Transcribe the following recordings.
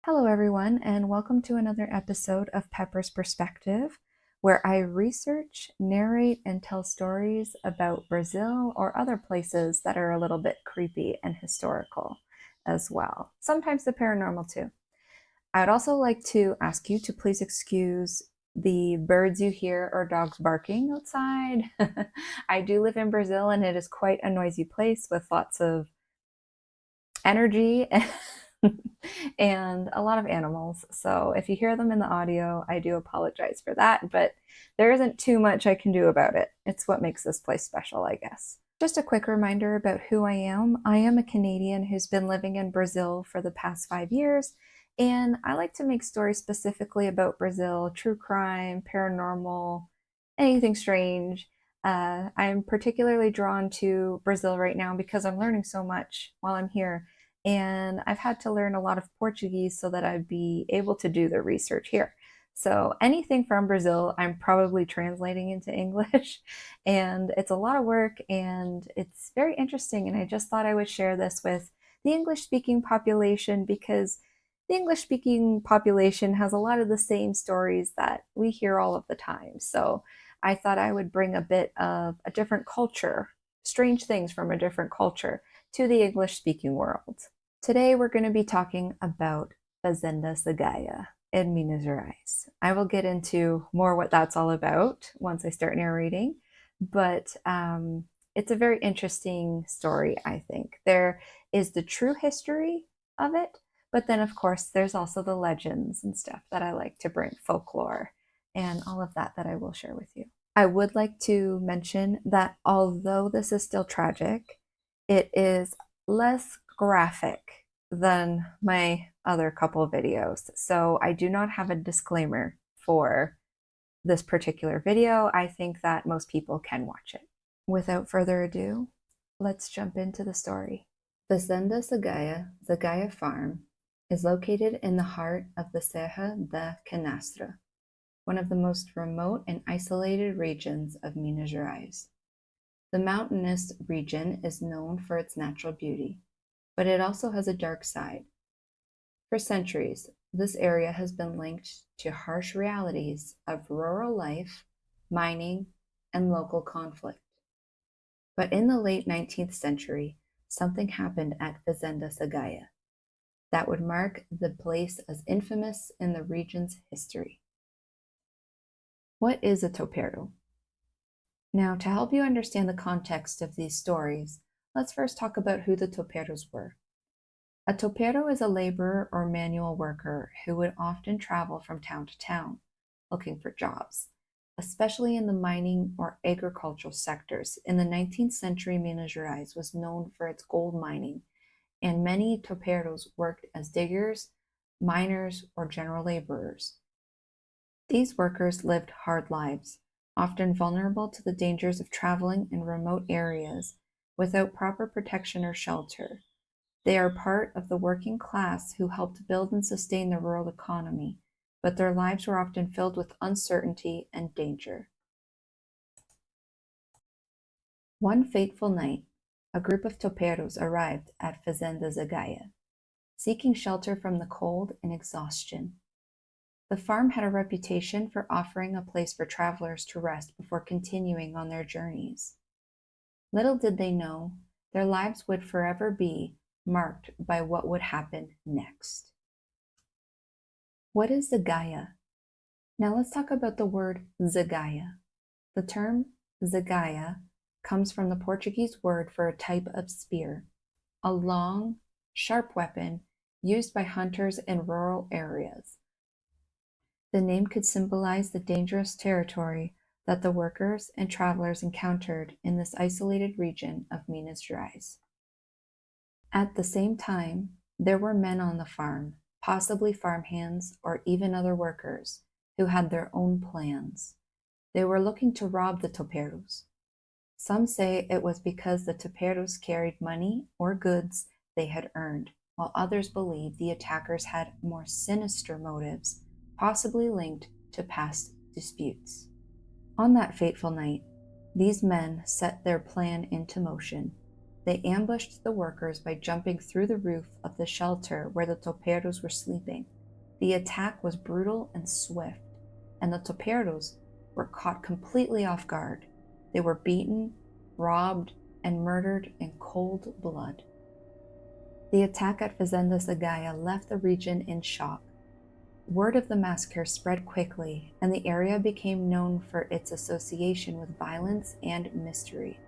Hello, everyone, and welcome to another episode of Pepper's Perspective, where I research, narrate, and tell stories about Brazil or other places that are a little bit creepy and historical as well. Sometimes the paranormal too. I'd also like to ask you to please excuse the birds you hear or dogs barking outside. I do live in Brazil, and it is quite a noisy place with lots of energy and a lot of animals. So if you hear them in the audio, I do apologize for that, but there isn't too much I can do about it. It's what makes this place special, I guess. Just a quick reminder about who I am. I am a Canadian who's been living in Brazil for the past 5 years, and I like to make stories specifically about Brazil, true crime, paranormal, anything strange. I'm particularly drawn to Brazil right now because I'm learning so much while I'm here. And I've had to learn a lot of Portuguese so that I'd be able to do the research here. So anything from Brazil, I'm probably translating into English. And it's a lot of work and it's very interesting. And I just thought I would share this with the English speaking population because the English speaking population has a lot of the same stories that we hear all of the time. So I thought I would bring a bit of a different culture, strange things from a different culture to the English speaking world. Today we're going to be talking about Fazenda Zagaia in Minas Gerais. I will get into more what that's all about once I start narrating, but it's a very interesting story, I think. There is the true history of it, but then of course there's also the legends and stuff that I like to bring, folklore, and all of that I will share with you. I would like to mention that although this is still tragic, it is less graphic than my other couple videos. So I do not have a disclaimer for this particular video. I think that most people can watch it. Without further ado, let's jump into the story. Fazenda Zagaia, Zagaia Farm, is located in the heart of the Serra da Canastra, one of the most remote and isolated regions of Minas Gerais. The mountainous region is known for its natural beauty, but it also has a dark side. For centuries, this area has been linked to harsh realities of rural life, mining, and local conflict. But in the late 19th century, something happened at Fazenda Zagaia that would mark the place as infamous in the region's history. What is a topeiro? Now, to help you understand the context of these stories, let's first talk about who the topeiros were. A topeiro is a laborer or manual worker who would often travel from town to town, looking for jobs, especially in the mining or agricultural sectors. In the 19th century, Minas Gerais was known for its gold mining, and many topeiros worked as diggers, miners, or general laborers. These workers lived hard lives, often vulnerable to the dangers of traveling in remote areas without proper protection or shelter. They are part of the working class who helped build and sustain the rural economy, but their lives were often filled with uncertainty and danger. One fateful night, a group of topeiros arrived at Fazenda Zagaia, seeking shelter from the cold and exhaustion. The farm had a reputation for offering a place for travelers to rest before continuing on their journeys. Little did they know, their lives would forever be marked by what would happen next. What is Zagaia? Now let's talk about the word Zagaia. The term Zagaia comes from the Portuguese word for a type of spear, a long, sharp weapon used by hunters in rural areas. The name could symbolize the dangerous territory that the workers and travelers encountered in this isolated region of Minas Gerais. At the same time, there were men on the farm, possibly farmhands or even other workers, who had their own plans. They were looking to rob the topeiros. Some say it was because the topeiros carried money or goods they had earned, while others believe the attackers had more sinister motives, possibly linked to past disputes. On that fateful night, these men set their plan into motion. They ambushed the workers by jumping through the roof of the shelter where the topeiros were sleeping, The attack was brutal and swift, and the topeiros were caught completely off guard. They were beaten, robbed, and murdered in cold blood. The attack at Fazenda Zagaia left the region in shock. Word of the massacre spread quickly, and the area became known for its association with violence and mystery.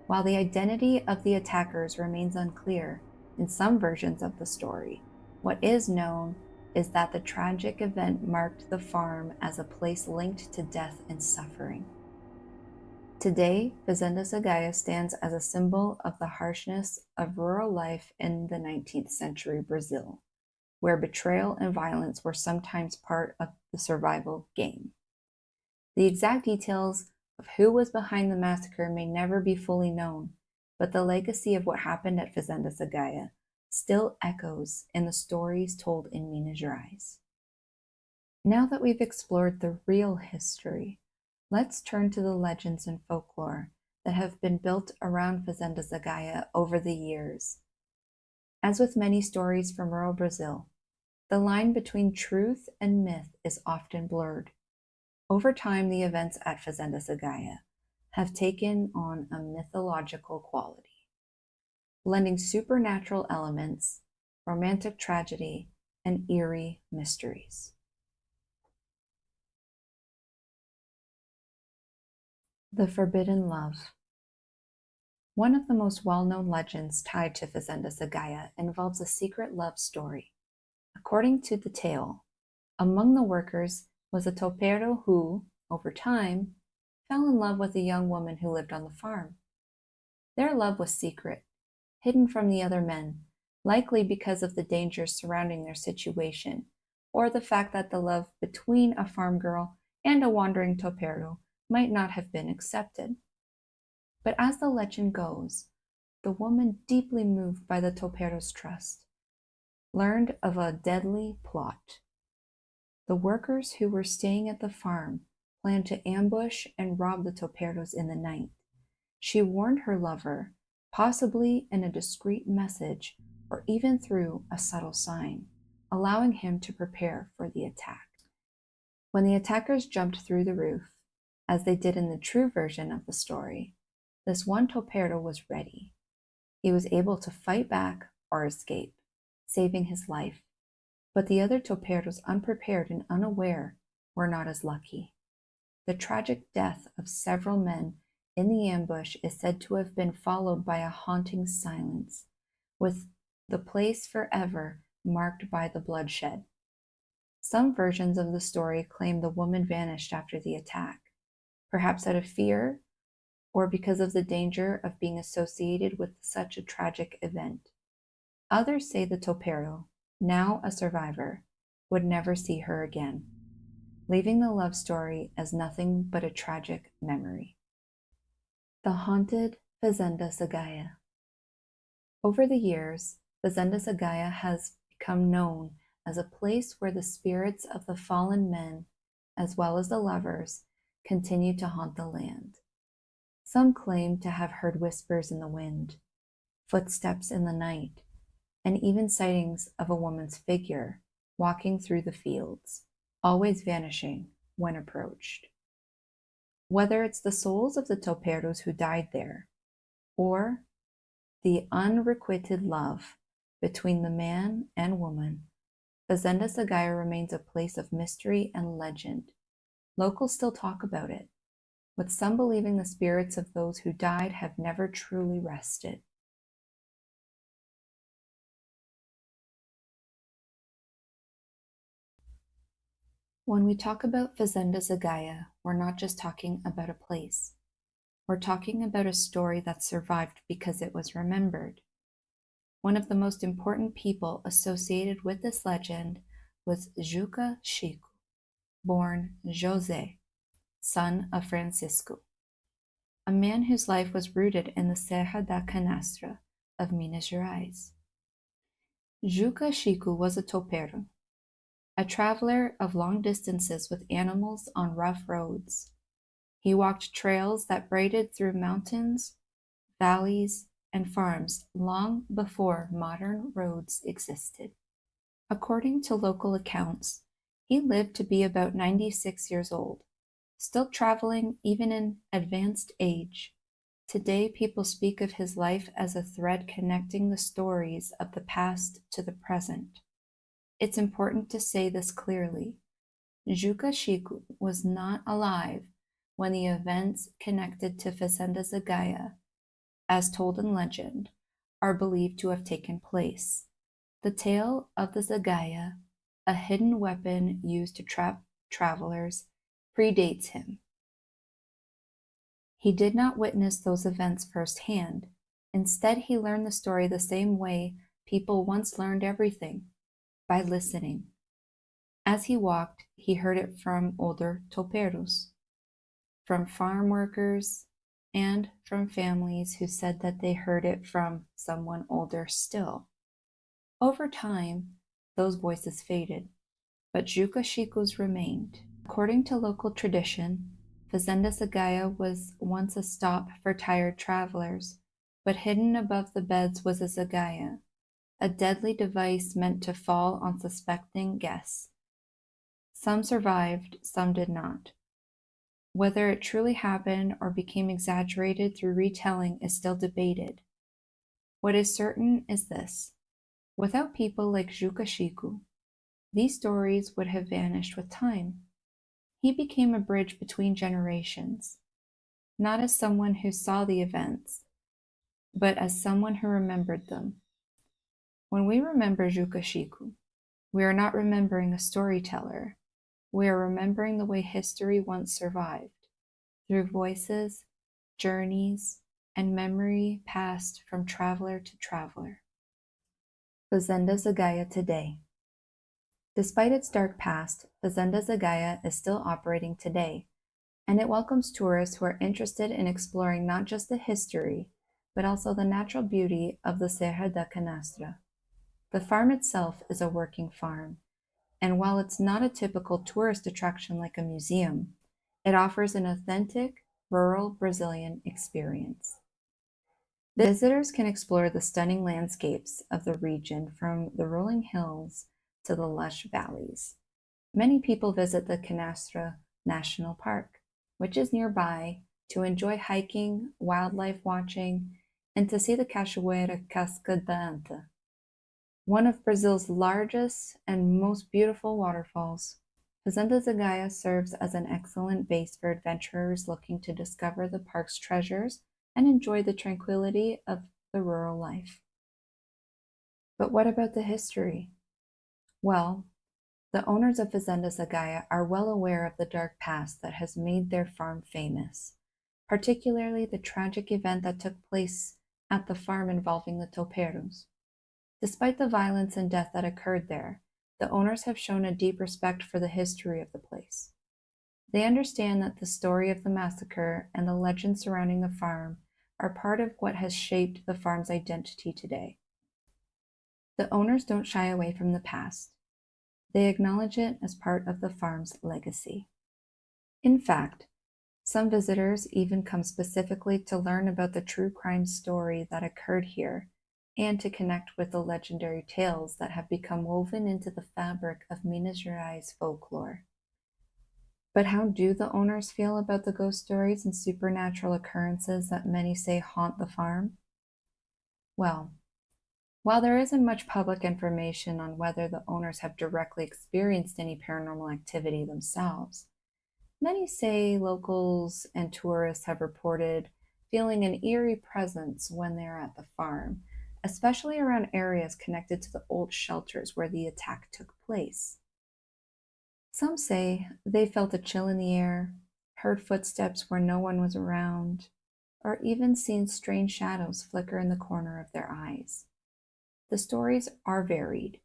While the identity of the attackers remains unclear in some versions of the story, what is known is that the tragic event marked the farm as a place linked to death and suffering. Today, Fazenda Zagaia stands as a symbol of the harshness of rural life in the 19th century Brazil, where betrayal and violence were sometimes part of the survival game. The exact details of who was behind the massacre may never be fully known, but the legacy of what happened at Fazenda Zagaia still echoes in the stories told in Minas Gerais. Now that we've explored the real history, let's turn to the legends and folklore that have been built around Fazenda Zagaia over the years. As with many stories from rural Brazil, the line between truth and myth is often blurred. Over time, the events at Fazenda Zagaia have taken on a mythological quality, blending supernatural elements, romantic tragedy, and eerie mysteries. The Forbidden Love. One of the most well-known legends tied to Fazenda Zagaia involves a secret love story. According to the tale, among the workers was a topeiro who, over time, fell in love with a young woman who lived on the farm. Their love was secret, hidden from the other men, likely because of the dangers surrounding their situation, or the fact that the love between a farm girl and a wandering topeiro might not have been accepted. But as the legend goes, the woman, deeply moved by the topeiro's trust, learned of a deadly plot. The workers who were staying at the farm planned to ambush and rob the topeiros in the night. She warned her lover, possibly in a discreet message or even through a subtle sign, allowing him to prepare for the attack. When the attackers jumped through the roof, as they did in the true version of the story, this one topeiro was ready. He was able to fight back or escape, saving his life. But the other topeiros, unprepared and unaware, were not as lucky. The tragic death of several men in the ambush is said to have been followed by a haunting silence, with the place forever marked by the bloodshed. Some versions of the story claim the woman vanished after the attack, perhaps out of fear or because of the danger of being associated with such a tragic event. Others say the topeiro, now a survivor, would never see her again, leaving the love story as nothing but a tragic memory. The haunted Fazenda Zagaia. Over the years, Fazenda Zagaia has become known as a place where the spirits of the fallen men, as well as the lovers, continue to haunt the land. Some claim to have heard whispers in the wind, footsteps in the night, and even sightings of a woman's figure walking through the fields, always vanishing when approached. Whether it's the souls of the topeiros who died there, or the unrequited love between the man and woman, Fazenda Zagaia remains a place of mystery and legend. Locals still talk about it, with some believing the spirits of those who died have never truly rested. When we talk about Fazenda Zagaia, we're not just talking about a place. We're talking about a story that survived because it was remembered. One of the most important people associated with this legend was Juca Chico, born José, son of Francisco, a man whose life was rooted in the Serra da Canastra of Minas Gerais. Juca Chico was a topeiro, a traveler of long distances with animals on rough roads. He walked trails that braided through mountains, valleys, and farms long before modern roads existed. According to local accounts, he lived to be about 96 years old, still traveling even in advanced age. Today, people speak of his life as a thread connecting the stories of the past to the present. It's important to say this clearly. Juca Chico was not alive when the events connected to Fazenda Zagaia, as told in legend, are believed to have taken place. The tale of the Zagaia, a hidden weapon used to trap travelers, predates him. He did not witness those events firsthand. Instead, he learned the story the same way people once learned everything, by listening. As he walked, he heard it from older topeiros, from farm workers, and from families who said that they heard it from someone older still. Over time, those voices faded, but Juca Chico's remained. According to local tradition, Fazenda Zagaia was once a stop for tired travelers, but hidden above the beds was a Zagaia, a deadly device meant to fall on suspecting guests. Some survived, some did not. Whether it truly happened or became exaggerated through retelling is still debated. What is certain is this: without people like Juca Chico, these stories would have vanished with time. He became a bridge between generations, not as someone who saw the events, but as someone who remembered them. When we remember Juca Chico, we are not remembering a storyteller. We are remembering the way history once survived, through voices, journeys, and memory passed from traveler to traveler. Fazenda Zagaia today. Despite its dark past, Fazenda Zagaia is still operating today, and it welcomes tourists who are interested in exploring not just the history, but also the natural beauty of the Serra da Canastra. The farm itself is a working farm, and while it's not a typical tourist attraction like a museum, it offers an authentic, rural Brazilian experience. Visitors can explore the stunning landscapes of the region from the rolling hills to the lush valleys. Many people visit the Canastra National Park, which is nearby, to enjoy hiking, wildlife watching, and to see the Cachoeira Casca da Anta, one of Brazil's largest and most beautiful waterfalls. Fazenda Zagaia serves as an excellent base for adventurers looking to discover the park's treasures and enjoy the tranquility of the rural life. But what about the history? Well, the owners of Fazenda Zagaia are well aware of the dark past that has made their farm famous, particularly the tragic event that took place at the farm involving the topeiros. Despite the violence and death that occurred there, the owners have shown a deep respect for the history of the place. They understand that the story of the massacre and the legend surrounding the farm are part of what has shaped the farm's identity today. The owners don't shy away from the past. They acknowledge it as part of the farm's legacy. In fact, some visitors even come specifically to learn about the true crime story that occurred here and to connect with the legendary tales that have become woven into the fabric of Minas Gerais folklore. But how do the owners feel about the ghost stories and supernatural occurrences that many say haunt the farm? Well, while there isn't much public information on whether the owners have directly experienced any paranormal activity themselves, many say locals and tourists have reported feeling an eerie presence when they are at the farm, especially around areas connected to the old shelters where the attack took place. Some say they felt a chill in the air, heard footsteps where no one was around, or even seen strange shadows flicker in the corner of their eyes. The stories are varied,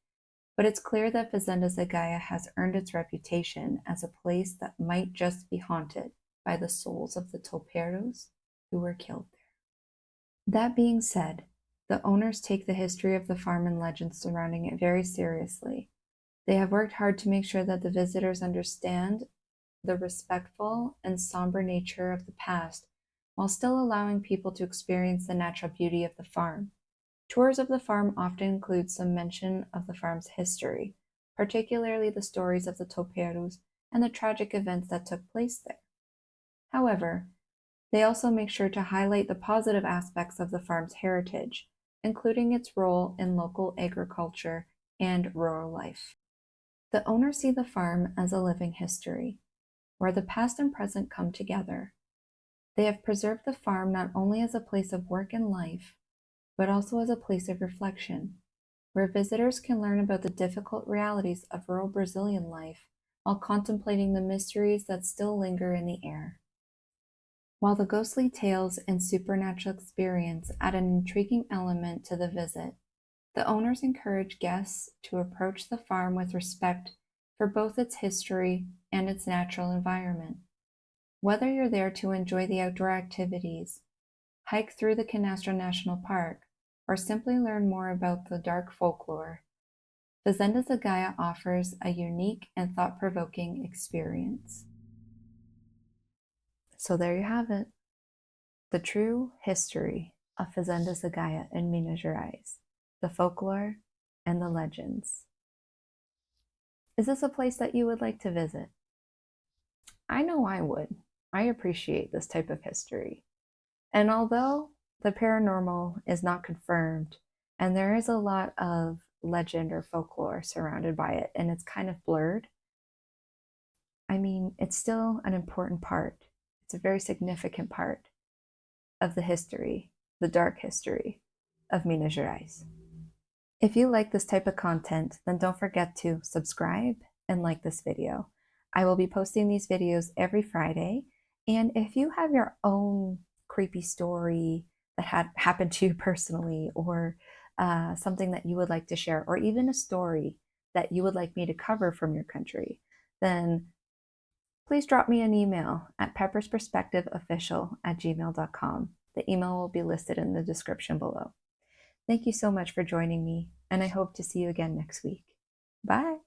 but it's clear that Fazenda Zagaia has earned its reputation as a place that might just be haunted by the souls of the topeiros who were killed there. That being said, the owners take the history of the farm and legends surrounding it very seriously. They have worked hard to make sure that the visitors understand the respectful and somber nature of the past while still allowing people to experience the natural beauty of the farm. Tours of the farm often include some mention of the farm's history, particularly the stories of the topeiros and the tragic events that took place there. However, they also make sure to highlight the positive aspects of the farm's heritage, including its role in local agriculture and rural life. The owners see the farm as a living history, where the past and present come together. They have preserved the farm not only as a place of work and life, but also as a place of reflection, where visitors can learn about the difficult realities of rural Brazilian life while contemplating the mysteries that still linger in the air. While the ghostly tales and supernatural experience add an intriguing element to the visit, the owners encourage guests to approach the farm with respect for both its history and its natural environment. Whether you're there to enjoy the outdoor activities, hike through the Canastro National Park, or simply learn more about the dark folklore, Fazenda Zagaia offers a unique and thought-provoking experience. So there you have it, the true history of Fazenda Zagaia in Minas Gerais, the folklore and the legends. Is this a place that you would like to visit? I know I would. I appreciate this type of history. And although the paranormal is not confirmed, and there is a lot of legend or folklore surrounded by it, and it's kind of blurred, I mean, it's still an important part. It's a very significant part of the history, the dark history of Minas Gerais. If you like this type of content, then don't forget to subscribe and like this video. I will be posting these videos every Friday, and if you have your own creepy story that had happened to you personally, or something that you would like to share, or even a story that you would like me to cover from your country, then please drop me an email at peppersperspectiveofficial@gmail.com. The email will be listed in the description below. Thank you so much for joining me, and I hope to see you again next week. Bye!